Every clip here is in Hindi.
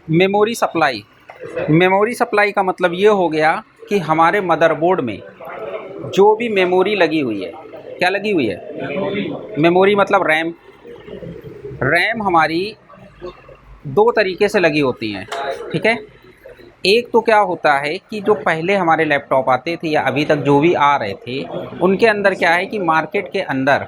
Memory supply. मेमोरी सप्लाई का मतलब ये हो गया कि हमारे मदरबोर्ड में जो भी मेमोरी लगी हुई है, क्या लगी हुई है? मेमोरी मतलब रैम। रैम हमारी दो तरीके से लगी होती हैं, ठीक है। एक तो क्या होता है कि जो पहले हमारे लैपटॉप आते थे या अभी तक जो भी आ रहे थे, उनके अंदर क्या है कि मार्केट के अंदर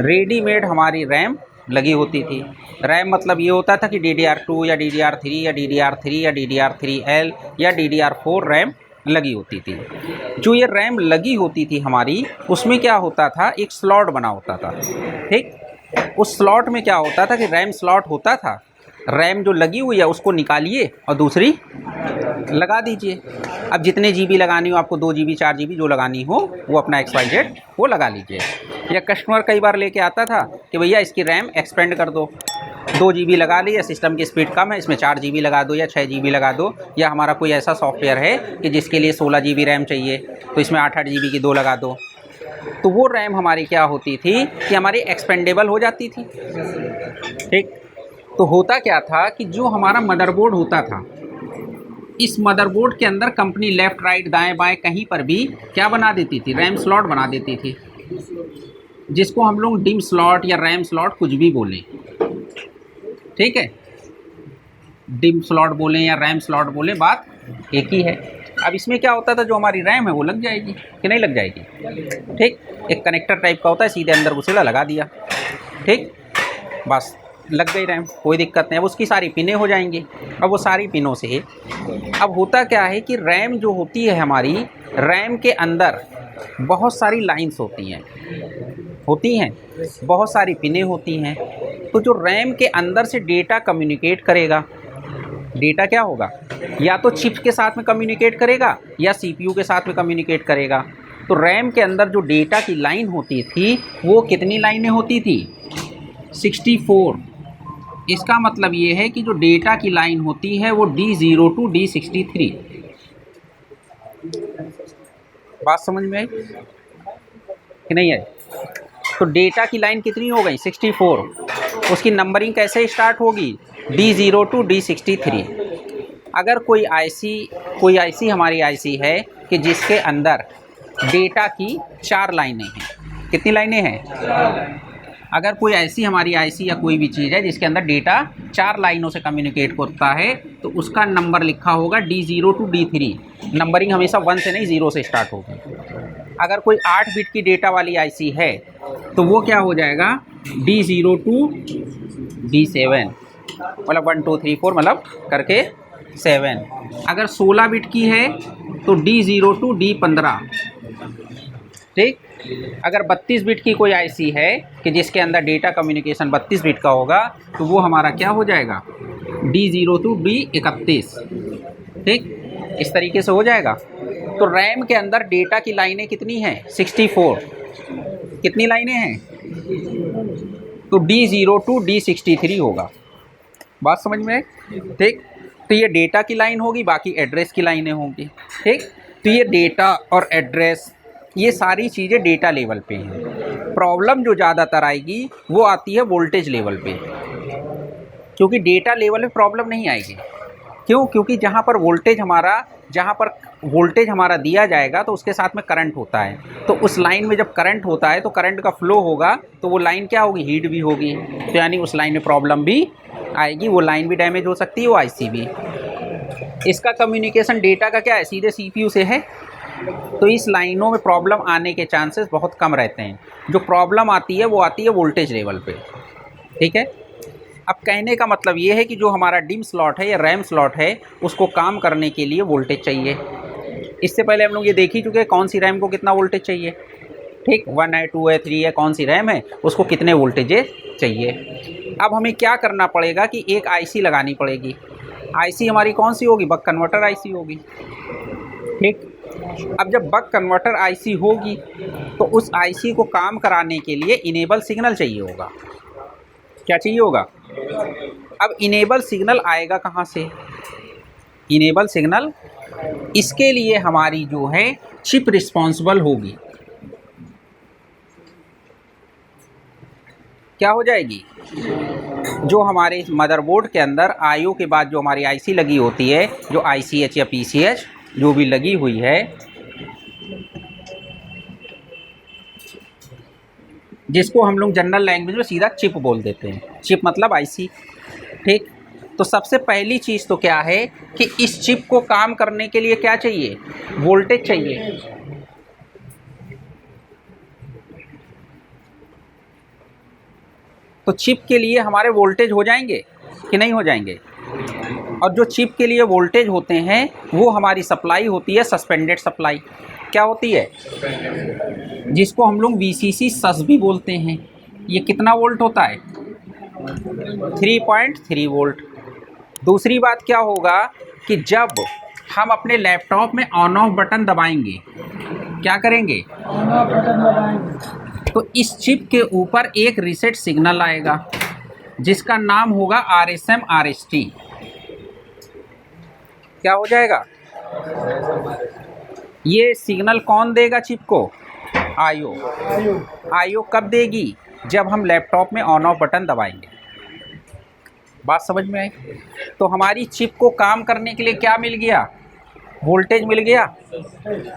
रेडीमेड हमारी रैम लगी होती थी। रैम मतलब ये होता था कि DDR2 या DDR3 या DDR3 या DDR3L या DDR4 रैम लगी होती थी। जो ये रैम लगी होती थी हमारी, उसमें क्या होता था, एक स्लॉट बना होता था, ठीक। उस स्लॉट में क्या होता था कि रैम स्लॉट होता था, रैम जो लगी हुई है उसको निकालिए और दूसरी लगा दीजिए। अब जितने GB लगानी हो आपको, 2 GB 4 GB जो लगानी हो वो अपना XYZ वो लगा लीजिए। या कस्टमर कई बार लेके आता था कि भैया इसकी रैम एक्सपेंड कर दो, 2 GB लगा ली, या सिस्टम की स्पीड कम है इसमें 4 GB लगा दो या 6 GB लगा दो, या हमारा कोई ऐसा सॉफ्टवेयर है कि जिसके लिए 16 GB रैम चाहिए तो इसमें 8-8 GB की 2 लगा दो। तो वो रैम हमारी क्या होती थी कि हमारी एक्सपेंडेबल हो जाती थी, ठीक। तो होता क्या था कि जो हमारा मदरबोर्ड होता था, इस मदरबोर्ड के अंदर कंपनी लेफ़्ट राइट दाएं बाएं कहीं पर भी क्या बना देती थी, रैम स्लॉट बना देती थी, जिसको हम लोग डिम स्लॉट या रैम स्लॉट कुछ भी बोलें, ठीक है। डिम स्लॉट बोलें या रैम स्लॉट बोलें, बात एक ही है। अब इसमें क्या होता था, जो हमारी रैम है वो लग जाएगी कि नहीं लग जाएगी, ठीक। एक कनेक्टर टाइप का होता है, सीधे अंदर घुसेड़ा लगा दिया, ठीक, बस लग गई रैम, कोई दिक्कत नहीं। अब उसकी सारी पिनें हो जाएंगी। अब वो सारी पिनों से अब होता क्या है कि रैम जो होती है हमारी, रैम के अंदर बहुत सारी लाइंस होती हैं, बहुत सारी पिनें होती हैं। तो जो रैम के अंदर से डेटा कम्युनिकेट करेगा, डेटा क्या होगा, या तो चिप के साथ में कम्युनिकेट करेगा या CPU के साथ में कम्युनिकेट करेगा। तो रैम के अंदर जो डेटा की लाइन होती थी वो कितनी लाइनें होती थी, 64। इसका मतलब ये है कि जो डेटा की लाइन होती है वो D0 to D63। बात समझ में आई कि नहीं आई? तो डेटा की लाइन कितनी हो गई, 64। उसकी नंबरिंग कैसे स्टार्ट होगी, D0 to D63। अगर कोई आईसी हमारी आईसी है कि जिसके अंदर डेटा की 4 लाइनें हैं, कितनी लाइनें हैं? अगर कोई ऐसी हमारी आईसी या कोई भी चीज़ है जिसके अंदर डेटा 4 लाइनों से कम्युनिकेट करता है, तो उसका नंबर लिखा होगा D0 to D3। नंबरिंग हमेशा 1 से नहीं 0 से स्टार्ट होगी। अगर कोई 8 बिट की डेटा वाली आईसी है तो वो क्या हो जाएगा, D0 to D7, मतलब 1 2 3 4 मतलब करके 7। अगर 16 बिट की है तो D0 to D15, ठीक। अगर 32 बिट की कोई आईसी है कि जिसके अंदर डेटा कम्युनिकेशन 32 बिट का होगा, तो वो हमारा क्या हो जाएगा, D0 to D31, ठीक। इस तरीके से हो जाएगा। तो रैम के अंदर डेटा की लाइनें कितनी हैं, 64। कितनी लाइनें हैं, तो D0 to D63 होगा। बात समझ में, ठीक। तो ये डेटा की लाइन होगी, बाकी एड्रेस की लाइनें होंगी, ठीक। तो ये डेटा और एड्रेस, ये सारी चीज़ें डेटा लेवल पे हैं। प्रॉब्लम जो ज़्यादातर आएगी वो आती है वोल्टेज लेवल पे, क्योंकि डेटा लेवल पे प्रॉब्लम नहीं आएगी। क्यों? क्योंकि जहाँ पर वोल्टेज हमारा दिया जाएगा तो उसके साथ में करंट होता है। तो उस लाइन में जब करंट होता है तो करंट का फ्लो होगा, तो वो लाइन क्या होगी, हीट भी होगी, तो यानी उस लाइन में प्रॉब्लम भी आएगी, वो लाइन भी डैमेज हो सकती है, वो आईसी भी। इसका कम्युनिकेशन डेटा का क्या है, सीधे CPU से है, तो इस लाइनों में प्रॉब्लम आने के चांसेस बहुत कम रहते हैं। जो प्रॉब्लम आती है वो आती है वोल्टेज लेवल पे, ठीक है। अब कहने का मतलब ये है कि जो हमारा डिम स्लॉट है या रैम स्लॉट है, उसको काम करने के लिए वोल्टेज चाहिए। इससे पहले हम लोग ये देख ही चुके हैं कौन सी रैम को कितना वोल्टेज चाहिए, ठीक। 1 है, 2 है, 3 है, कौन सी रैम है उसको कितने वोल्टेजेस चाहिए। अब हमें क्या करना पड़ेगा कि एक आईसी लगानी पड़ेगी। आईसी हमारी कौन सी होगी, बक कन्वर्टर आईसी होगी, ठीक। अब जब बक कन्वर्टर आईसी होगी तो उस आईसी को काम कराने के लिए इनेबल सिग्नल चाहिए होगा। क्या चाहिए होगा? अब इनेबल सिग्नल आएगा कहाँ से? इनेबल सिग्नल, इसके लिए हमारी जो है चिप रिस्पॉन्सिबल होगी। क्या हो जाएगी? जो हमारे इस मदरबोर्ड के अंदर आईओ के बाद जो हमारी आईसी लगी होती है, जो आईसीएच या पीसीएच जो भी लगी हुई है, जिसको हम लोग जनरल लैंग्वेज में सीधा चिप बोल देते हैं। चिप मतलब आईसी, ठीक। तो सबसे पहली चीज़ तो क्या है कि इस चिप को काम करने के लिए क्या चाहिए? वोल्टेज चाहिए। तो चिप के लिए हमारे वोल्टेज हो जाएंगे कि नहीं हो जाएंगे? और जो चिप के लिए वोल्टेज होते हैं वो हमारी सप्लाई होती है सस्पेंडेड सप्लाई। क्या होती है? जिसको हम लोग वीसीसी सस भी बोलते हैं। ये कितना वोल्ट होता है? 3.3 वोल्ट। दूसरी बात क्या होगा कि जब हम अपने लैपटॉप में ऑन ऑफ बटन दबाएंगे, क्या करेंगे? ऑन ऑफ बटन दबाएंगे तो इस चिप के ऊपर एक रीसेट सिग्नल आएगा जिसका नाम होगा RSM RST। क्या हो जाएगा? ये सिग्नल कौन देगा चिप को? आईओ। आईओ कब देगी? जब हम लैपटॉप में ऑन ऑफ बटन दबाएंगे। बात समझ में आई? तो हमारी चिप को काम करने के लिए क्या मिल गया? वोल्टेज मिल गया,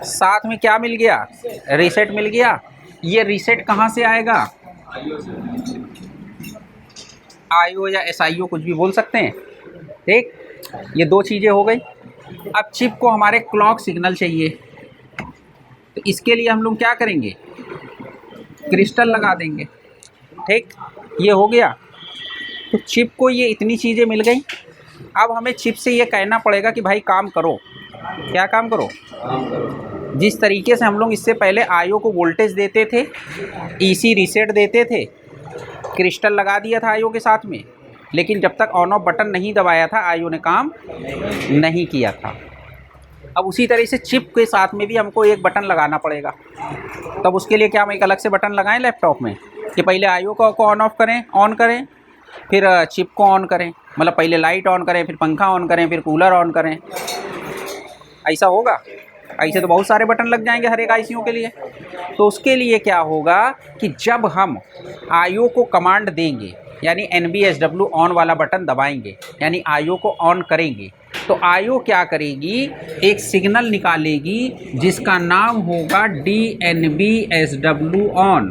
साथ में क्या मिल गया? रीसेट मिल गया। ये रीसेट कहाँ से आएगा? आईओ या एसआईओ कुछ भी बोल सकते हैं, ठीक। ये दो चीज़ें हो गई। अब चिप को हमारे क्लॉक सिग्नल चाहिए, तो इसके लिए हम लोग क्या करेंगे? क्रिस्टल लगा देंगे, ठीक। ये हो गया। तो चिप को ये इतनी चीज़ें मिल गई। अब हमें चिप से ये कहना पड़ेगा कि भाई काम करो। क्या काम करो? जिस तरीके से हम लोग इससे पहले आईओ को वोल्टेज देते थे, ईसी रीसेट देते थे, क्रिस्टल लगा दिया था आईओ के साथ में, लेकिन जब तक ऑन ऑफ बटन नहीं दबाया था आईओ ने काम नहीं किया था। अब उसी तरह से चिप के साथ में भी हमको एक बटन लगाना पड़ेगा। तब उसके लिए क्या हम एक अलग से बटन लगाएं लैपटॉप में कि पहले आईओ को ऑन ऑफ करें, ऑन करें, फिर चिप को ऑन करें, मतलब पहले लाइट ऑन करें, फिर पंखा ऑन करें, फिर कूलर ऑन करें? ऐसा होगा? ऐसे तो बहुत सारे बटन लग जाएंगे हर एक आईसीयू के लिए। तो उसके लिए क्या होगा कि जब हम आईओ को कमांड देंगे, यानी NBSW ऑन वाला बटन दबाएंगे, यानी आईओ को ऑन करेंगे, तो आईओ क्या करेगी? एक सिग्नल निकालेगी जिसका नाम होगा DNBSW ऑन।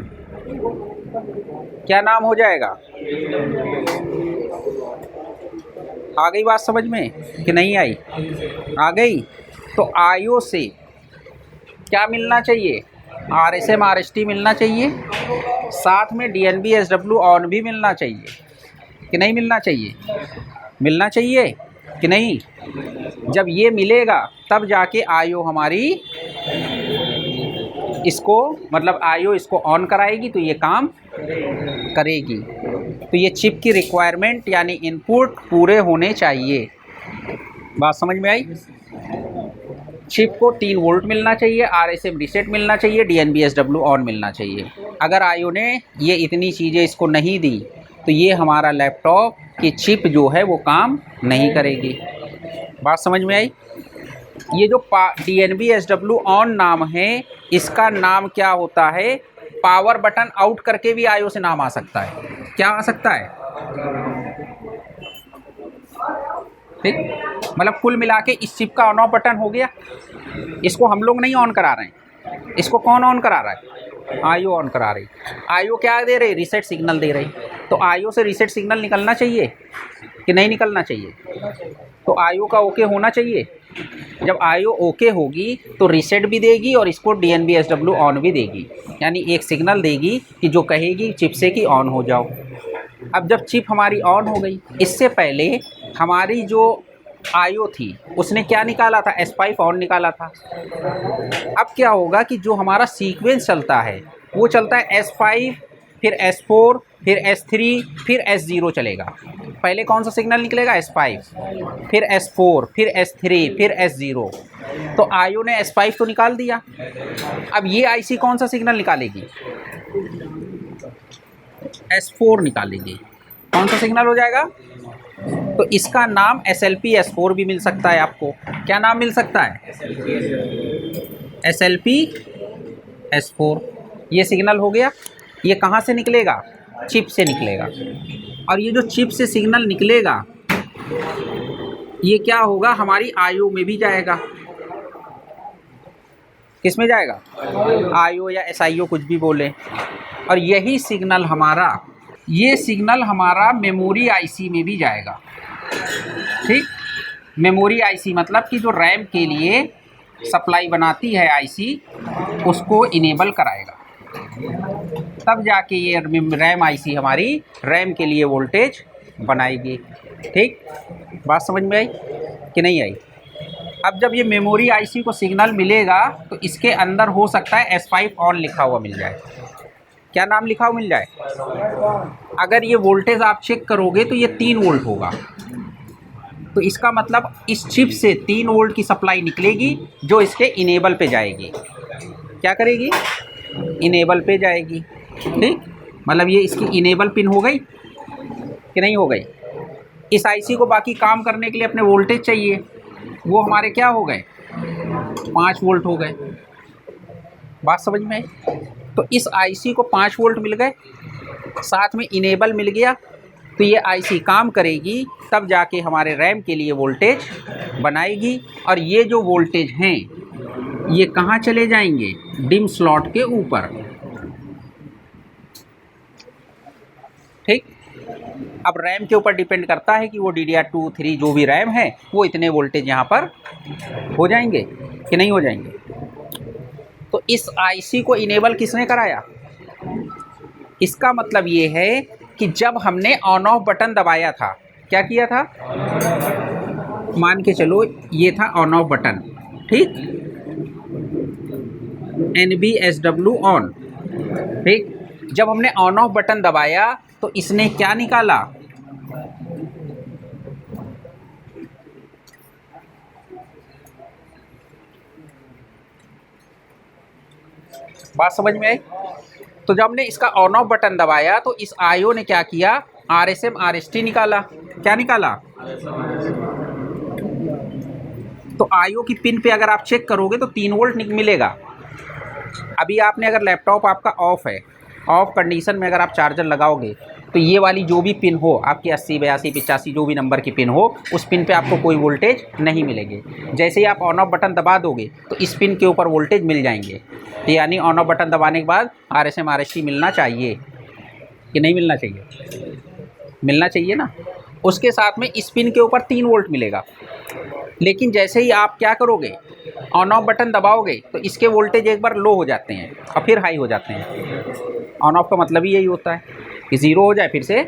क्या नाम हो जाएगा? आ गई बात समझ में कि नहीं आई? आ गई। तो आईओ से क्या मिलना चाहिए? RSM RST मिलना चाहिए, साथ में DNBSW ऑन भी मिलना चाहिए कि नहीं मिलना चाहिए? मिलना चाहिए कि नहीं? जब ये मिलेगा तब जाके आईओ हमारी इसको, मतलब आईओ इसको ऑन कराएगी तो ये काम करेगी। तो ये चिप की रिक्वायरमेंट यानी इनपुट पूरे होने चाहिए। बात समझ में आई? चिप को 3 वोल्ट मिलना चाहिए, RSM रीसेट मिलना चाहिए, DNBSW ऑन मिलना चाहिए। अगर आईओ ने ये इतनी चीज़ें इसको नहीं दी तो ये हमारा लैपटॉप की चिप जो है वो काम नहीं करेगी। बात समझ में आई? ये जो DNBSW ऑन नाम है, इसका नाम क्या होता है? पावर बटन आउट करके भी आईओ से नाम आ सकता है। क्या आ सकता है? ठीक, मतलब कुल मिला के इस चिप का ऑन ऑफ बटन हो गया। इसको हम लोग नहीं ऑन करा रहे हैं, इसको कौन ऑन करा रहा है? आईओ ऑन करा रही। आईओ क्या दे रही? रीसेट सिग्नल दे रही। तो आईओ से रीसेट सिग्नल निकलना चाहिए कि नहीं निकलना चाहिए? तो आईओ का ओके होना चाहिए। जब आईओ ओके होगी तो रीसेट भी देगी और इसको DNBSW ऑन भी देगी, यानी एक सिग्नल देगी कि जो कहेगी चिप से कि ऑन हो जाओ। अब जब चिप हमारी ऑन हो गई, इससे पहले हमारी जो आईओ थी उसने क्या निकाला था? S5 ऑन निकाला था। अब क्या होगा कि जो हमारा सीक्वेंस चलता है वो चलता है S5, फिर S4, फिर S3, फिर S0 चलेगा। पहले कौन सा सिग्नल निकलेगा? S5, फिर S4, फिर S3, फिर S0। तो आईओ ने S5 तो निकाल दिया। अब ये आईसी कौन सा सिग्नल निकालेगी? S4 निकालेगी। कौन सा सिग्नल हो जाएगा? तो इसका नाम SLP S4 भी मिल सकता है आपको। क्या नाम मिल सकता है? SLP S4। ये सिग्नल हो गया। ये कहाँ से निकलेगा? चिप से निकलेगा। और ये जो चिप से सिग्नल निकलेगा ये क्या होगा, हमारी आईओ में भी जाएगा। किस में जाएगा? आईओ या एसआईओ कुछ भी बोले। और यही सिग्नल हमारा, ये सिग्नल हमारा मेमोरी आईसी में भी जाएगा। ठीक, मेमोरी आईसी मतलब कि जो रैम के लिए सप्लाई बनाती है आईसी, उसको इनेबल कराएगा। तब जाके ये रैम आईसी हमारी रैम के लिए वोल्टेज बनाएगी। ठीक, बात समझ में आई कि नहीं आई? अब जब ये मेमोरी आईसी को सिग्नल मिलेगा तो इसके अंदर हो सकता है S5 ऑन लिखा हुआ मिल जाए। क्या नाम लिखा हुआ मिल जाए? अगर ये वोल्टेज आप चेक करोगे तो ये 3 वोल्ट होगा। तो इसका मतलब इस चिप से 3 वोल्ट की सप्लाई निकलेगी जो इसके इनेबल पे जाएगी। क्या करेगी? इनेबल पे जाएगी। ठीक, मतलब ये इसकी इनेबल पिन हो गई कि नहीं हो गई? इस आईसी को बाकी काम करने के लिए अपने वोल्टेज चाहिए, वो हमारे क्या हो गए? 5 वोल्ट हो गए। बात समझ में आई? तो इस आईसी को 5 वोल्ट मिल गए, साथ में इनेबल मिल गया, तो ये आईसी काम करेगी, तब जाके हमारे रैम के लिए वोल्टेज बनाएगी। और ये जो वोल्टेज हैं ये कहाँ चले जाएंगे? डिम स्लॉट के ऊपर। ठीक, अब रैम के ऊपर डिपेंड करता है कि वो DDR2, 3 जो भी रैम है वो इतने वोल्टेज यहाँ पर हो जाएंगे कि नहीं हो जाएंगे। तो इस आईसी को इनेबल किसने कराया? इसका मतलब ये है कि जब हमने ऑन ऑफ बटन दबाया था, क्या किया था? मान के चलो ये था ऑन ऑफ बटन। ठीक, NBSW ऑन। ठीक, जब हमने ऑन ऑफ बटन दबाया तो इसने क्या निकाला? बात समझ में आई? तो जब हमने इसका ऑन ऑफ बटन दबाया तो इस आईओ ने क्या किया? RSM RST निकाला। क्या निकाला? तो आईओ की पिन पे अगर आप चेक करोगे तो 3 वोल्ट मिलेगा। अभी आपने अगर लैपटॉप आपका ऑफ है, ऑफ कंडीशन में अगर आप चार्जर लगाओगे तो ये वाली जो भी पिन हो आपकी 80, 82, 85 जो भी नंबर की पिन हो, उस पिन पे आपको कोई वोल्टेज नहीं मिलेगी। जैसे ही आप ऑन ऑफ बटन दबा दोगे तो इस पिन के ऊपर वोल्टेज मिल जाएंगे। तो यानी ऑन ऑफ बटन दबाने के बाद RSM RST मिलना चाहिए कि नहीं मिलना चाहिए? मिलना चाहिए ना। उसके साथ में इस पिन के ऊपर 3 वोल्ट मिलेगा। लेकिन जैसे ही आप क्या करोगे? ऑन ऑफ बटन दबाओगे तो इसके वोल्टेज एक बार लो हो जाते हैं और फिर हाई हो जाते हैं। ऑन ऑफ का मतलब ही यही होता है कि 0 हो जाए फिर से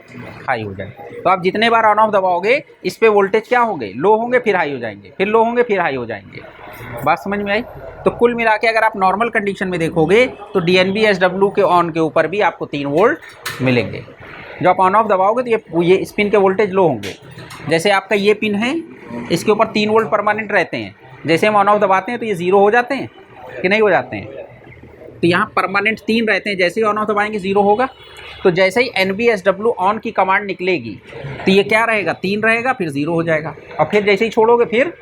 हाई हो जाए। तो आप जितने बार ऑन ऑफ दबाओगे इस पे वोल्टेज क्या होंगे? लो होंगे, फिर हाई हो जाएंगे, फिर लो होंगे, फिर हाई हो जाएंगे। बात समझ में आई? तो कुल मिला के अगर आप नॉर्मल कंडीशन में देखोगे तो DNBSW के ऑन के ऊपर भी आपको 3 वोल्ट मिलेंगे। जब आप ऑन ऑफ दबाओगे तो ये इस पिन के वोल्टेज लो होंगे। जैसे आपका ये पिन है, इसके ऊपर 3 वोल्ट परमानेंट रहते हैं। जैसे हम ऑन ऑफ दबाते हैं तो ये 0 हो जाते हैं कि नहीं हो जाते हैं? तो यहाँ परमानेंट 3 रहते हैं, जैसे ही ऑन ऑफ दबाएंगे 0 होगा। तो जैसे ही NBSW ऑन की कमांड निकलेगी तो ये क्या रहेगा? 3 रहेगा, फिर 0 हो जाएगा, और फिर जैसे ही छोड़ोगे फिर।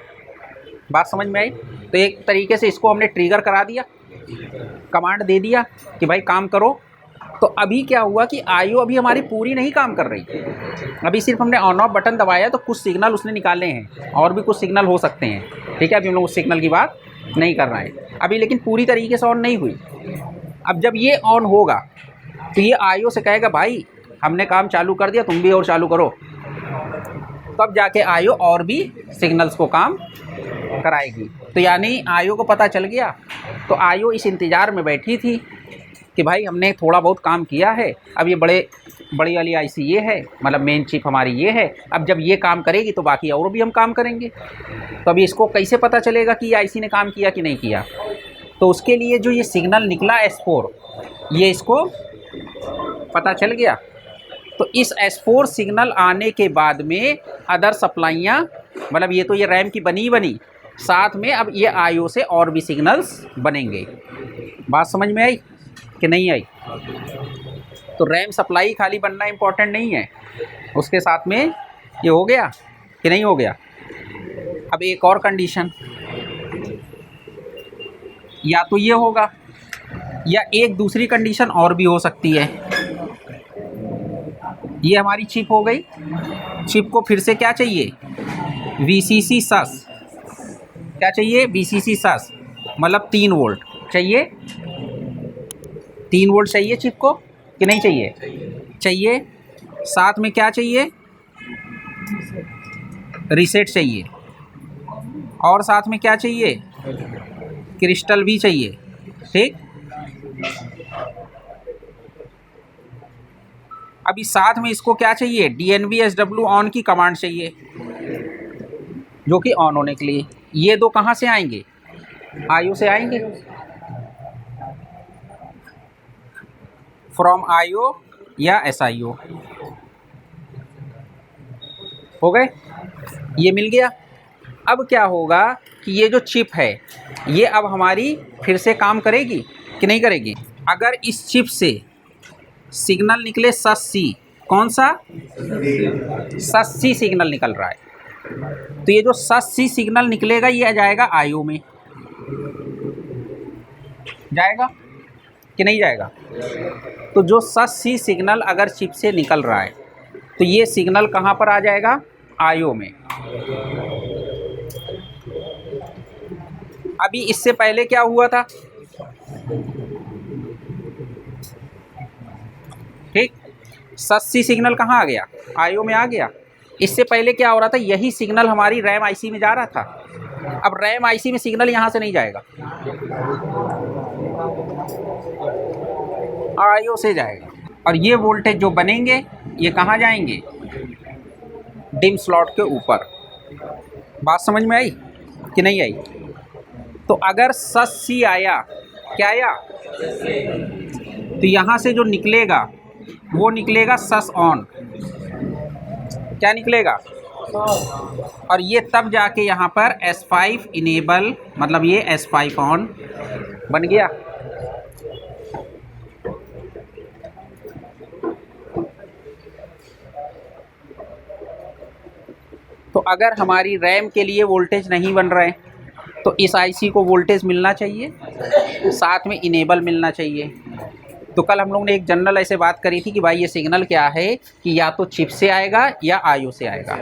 बात समझ में आई? तो एक तरीके से इसको हमने ट्रिगर करा दिया, कमांड दे दिया कि भाई काम करो। तो अभी क्या हुआ कि आईओ अभी हमारी पूरी नहीं काम कर रही। अभी सिर्फ हमने ऑन ऑफ बटन दबाया तो कुछ सिग्नल उसने निकाले हैं, और भी कुछ सिग्नल हो सकते हैं। ठीक है, अभी हम लोग उस सिग्नल की बात नहीं कर रहे हैं अभी, लेकिन पूरी तरीके से ऑन नहीं हुई। अब जब ये ऑन होगा तो ये आईओ से कहेगा भाई हमने काम चालू कर दिया, तुम भी और चालू करो। तब जाके आईओ और भी सिग्नल्स को काम कराएगी। तो यानी आईओ को पता चल गया, तो आईओ इस इंतज़ार में बैठी थी कि भाई हमने थोड़ा बहुत काम किया है, अब ये बड़ी वाली आईसी ये है, मतलब मेन चिप हमारी ये है, अब जब ये काम करेगी तो बाकी और भी हम काम करेंगे। तो अभी इसको कैसे पता चलेगा कि ये आईसी ने काम किया कि नहीं किया? तो उसके लिए जो ये सिग्नल निकला S4, ये इसको पता चल गया। तो इस S4 सिग्नल आने के बाद में अदर सप्लाइयाँ, मतलब ये तो ये रैम की बनी, साथ में अब ये आईओ से और भी सिग्नल्स बनेंगे। बात समझ में आई कि नहीं आई? तो रैम सप्लाई खाली बनना इम्पोर्टेंट नहीं है, उसके साथ में ये हो गया कि नहीं हो गया? अब एक और कंडीशन, या तो ये होगा या एक दूसरी कंडीशन और भी हो सकती है। ये हमारी चिप हो गई। चिप को फिर से क्या चाहिए, VCC सस। क्या चाहिए, VCC सस, मतलब 3 वोल्ट चाहिए। 3 वोल्ट चाहिए चिप को कि नहीं चाहिए? चाहिए। साथ में क्या चाहिए, रीसेट चाहिए। और साथ में क्या चाहिए, क्रिस्टल भी चाहिए। ठीक, अभी साथ में इसको क्या चाहिए, DNB SW ऑन की कमांड चाहिए, जो कि ऑन होने के लिए। ये दो कहाँ से आएंगे, IO से आएंगे, फ्रॉम IO या SIO। हो गए, ये मिल गया। अब क्या होगा कि ये जो चिप है ये अब हमारी फिर से काम करेगी कि नहीं करेगी? अगर इस चिप से सिग्नल निकले SUS-C, कौन सा, SUS-C सिग्नल निकल रहा है, तो ये जो SUS-C सिग्नल निकलेगा ये जाएगा IO में, जाएगा कि नहीं जाएगा? तो जो SUS-C सिग्नल अगर चिप से निकल रहा है तो ये सिग्नल कहाँ पर आ जाएगा, IO में। अभी इससे पहले क्या हुआ था, ठीक, SUS-C सिग्नल कहाँ आ गया, IO में आ गया। इससे पहले क्या हो रहा था, यही सिग्नल हमारी रैम IC में जा रहा था। अब रैम IC में सिग्नल यहाँ से नहीं जाएगा, IO से जाएगा। और ये वोल्टेज जो बनेंगे ये कहाँ जाएंगे, डिम स्लॉट के ऊपर। बात समझ में आई कि नहीं आई? तो अगर SUS-C आया, क्या आया, तो यहाँ से जो निकलेगा वो निकलेगा SUS ऑन। क्या निकलेगा, और ये तब जाके यहाँ पर S5 इनेबल, मतलब ये S5 ऑन बन गया। तो अगर हमारी रैम के लिए वोल्टेज नहीं बन रहे तो इस IC को वोल्टेज मिलना चाहिए, साथ में इनेबल मिलना चाहिए। तो कल हम लोग ने एक जनरल ऐसे बात करी थी कि भाई ये सिग्नल क्या है कि या तो चिप से आएगा या IO से आएगा।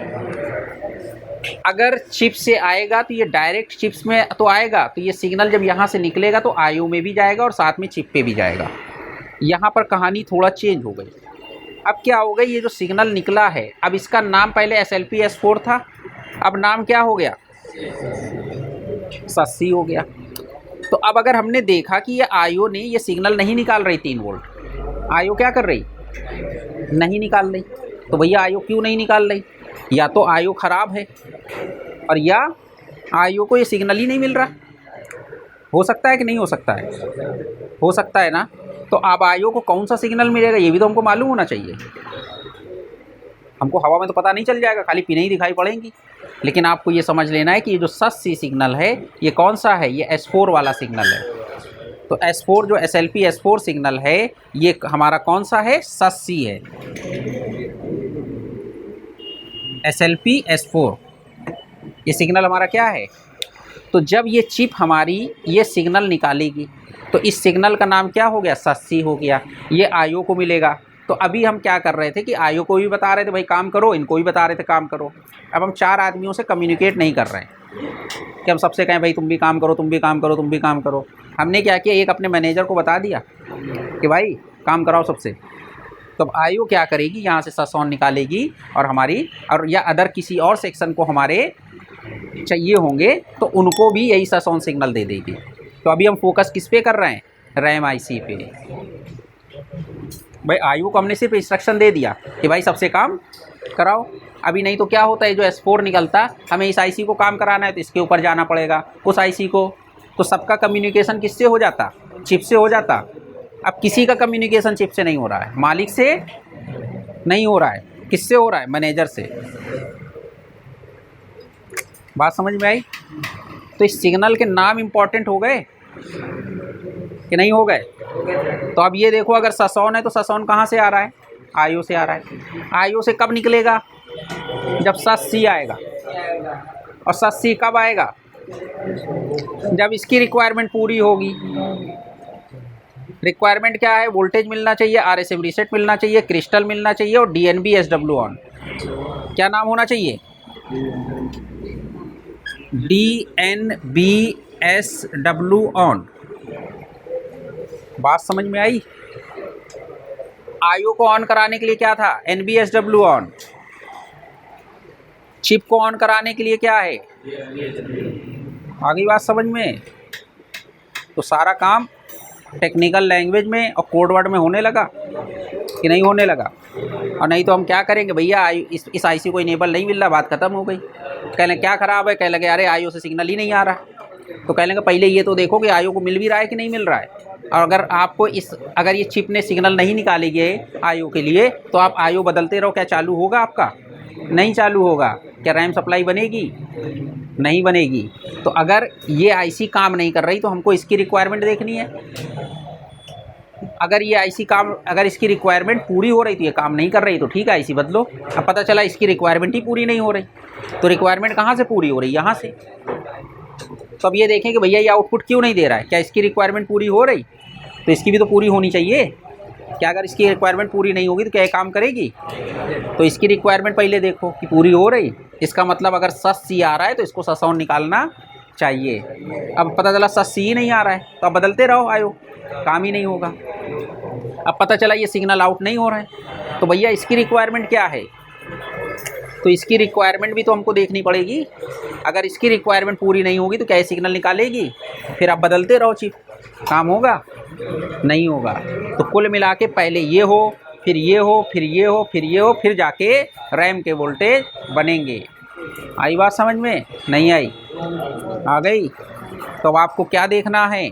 अगर चिप से आएगा तो ये डायरेक्ट चिप्स में तो आएगा, तो ये सिग्नल जब यहाँ से निकलेगा तो IO में भी जाएगा और साथ में चिप पे भी जाएगा। यहाँ पर कहानी थोड़ा चेंज हो गई। अब क्या हो गई, ये जो सिग्नल निकला है अब इसका नाम पहले SLP S4 था, अब नाम क्या हो गया, SUS-C हो गया। तो अब अगर हमने देखा कि ये IO ने ये सिग्नल नहीं निकाल रही 3 वोल्ट, IO क्या कर रही, नहीं निकाल रही, तो भैया IO क्यों नहीं निकाल रही, या तो IO ख़राब है और या IO को ये सिग्नल ही नहीं मिल रहा। हो सकता है कि नहीं हो सकता है, हो सकता है ना। तो अब IO को कौन सा सिग्नल मिलेगा ये भी तो हमको मालूम होना चाहिए। हमको हवा में तो पता नहीं चल जाएगा, खाली पिने ही दिखाई पड़ेंगी। लेकिन आपको ये समझ लेना है कि ये जो SUS-C सिग्नल है ये कौन सा है, ये S4 वाला सिग्नल है। तो S4 जो SLP S4 सिग्नल है ये हमारा कौन सा है, SUS-C है, SLP S4 ये सिग्नल हमारा क्या है। तो जब ये चिप हमारी ये सिग्नल निकालेगी तो इस सिग्नल का नाम क्या हो गया, SUS-C हो गया। ये IO को मिलेगा। तो अभी हम क्या कर रहे थे कि IO को भी बता रहे थे भाई काम करो, इनको भी बता रहे थे काम करो। अब हम 4 आदमियों से कम्युनिकेट नहीं कर रहे हैं कि हम सबसे कहें भाई तुम भी काम करो, तुम भी काम करो, तुम भी काम करो। हमने क्या किया, एक अपने मैनेजर को बता दिया कि भाई काम कराओ सबसे। तो अब IO क्या करेगी, यहाँ से SUS ऑन निकालेगी और हमारी और या अदर किसी और सेक्शन को हमारे चाहिए होंगे तो उनको भी यही SUS ऑन सिग्नल दे देगी। तो अभी हम फोकस किस पे कर रहे हैं, रैम IC पे। भाई IO को हमने सिर्फ इंस्ट्रक्शन दे दिया कि भाई सबसे काम कराओ। अभी नहीं तो क्या होता है, जो S4 निकलता हमें इस IC को काम कराना है तो इसके ऊपर जाना पड़ेगा उस IC को। तो सबका कम्युनिकेशन किससे हो जाता, चिप से हो जाता। अब किसी का कम्युनिकेशन चिप से नहीं हो रहा है, मालिक से नहीं हो रहा है, किससे हो रहा है, मैनेजर से। बात समझ में आई? तो इस सिग्नल के नाम इम्पॉर्टेंट हो गए कि नहीं हो गए? तो अब ये देखो, अगर SUS ऑन है तो SUS ऑन कहाँ से आ रहा है, IO से आ रहा है। IO से कब निकलेगा, जब SUS-C आएगा। और SUS-C कब आएगा, जब इसकी रिक्वायरमेंट पूरी होगी। रिक्वायरमेंट क्या है? वोल्टेज मिलना चाहिए, RSM रीसेट मिलना चाहिए, क्रिस्टल मिलना चाहिए और DNB SW ऑन। क्या नाम होना चाहिए? DNB SW on. बात समझ में आई? IO को ऑन कराने के लिए क्या था? NB SW on. चिप को ऑन कराने के लिए क्या है? आगे बात समझ में? तो सारा काम टेक्निकल लैंग्वेज में और कोड वर्ड में होने लगा कि नहीं होने लगा? और नहीं तो हम क्या करेंगे भैया, इस IC को इनेबल नहीं मिल रहा, बात खत्म हो गई। कह लें क्या ख़राब है? कह लगे अरे IO से सिग्नल ही नहीं आ रहा। तो कह लेंगे पहले ये तो देखो कि IO को मिल भी रहा है कि नहीं मिल रहा है। और अगर ये चिप ने सिग्नल नहीं निकाली है IO के लिए, तो आप IO बदलते रहो, क्या चालू होगा आपका? नहीं चालू होगा। क्या रैम सप्लाई बनेगी? नहीं बनेगी। तो अगर ये IC काम नहीं कर रही तो हमको इसकी रिक्वायरमेंट देखनी है। अगर इसकी रिक्वायरमेंट पूरी हो रही तो ये काम नहीं कर रही तो ठीक है, IC बदलो। अब पता चला इसकी रिक्वायरमेंट ही पूरी नहीं हो रही, तो रिक्वायरमेंट कहाँ से पूरी हो रही? यहाँ से। तो अब ये देखें कि भैया ये आउटपुट क्यों नहीं दे रहा है। क्या इसकी रिक्वायरमेंट पूरी हो रही? तो इसकी भी तो पूरी होनी चाहिए। क्या अगर इसकी रिक्वायरमेंट पूरी नहीं होगी तो क्या ये काम करेगी? तो इसकी रिक्वायरमेंट पहले देखो कि पूरी हो रही। इसका मतलब अगर SC आ रहा है तो इसको SON निकालना चाहिए। अब पता चला SC ही नहीं आ रहा है, तो अब बदलते रहो IO, काम ही नहीं होगा। अब पता चला ये सिग्नल आउट नहीं हो रहा है, तो भैया इसकी रिक्वायरमेंट क्या है? तो इसकी रिक्वायरमेंट भी तो हमको देखनी पड़ेगी। अगर इसकी रिक्वायरमेंट पूरी नहीं होगी तो क्या ये सिग्नल निकालेगी? फिर आप बदलते रहो चिप, काम होगा? नहीं होगा। तो कुल मिला के पहले ये हो, फिर ये हो, फिर ये हो, फिर ये हो, फिर जाके रैम के वोल्टेज बनेंगे। आई बात समझ में? नहीं आई? आ गई? तो अब आपको क्या देखना है?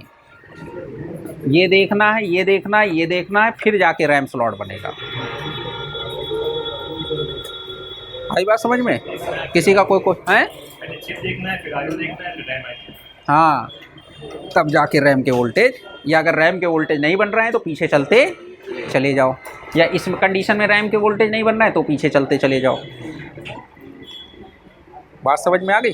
ये देखना है, ये देखना है, ये देखना है, फिर जाके रैम स्लॉट बनेगा। आई बात समझ में? किसी का कोई है? चिप देखना है, फिर IO देखना है, फिर रैम आएगी। हाँ, तब जाके रैम के वोल्टेज, या अगर रैम के वोल्टेज नहीं बन रहे हैं तो पीछे चलते चले जाओ, या इस कंडीशन में रैम के वोल्टेज नहीं बन रहा है तो पीछे चलते चले जाओ। बात समझ में आ गई?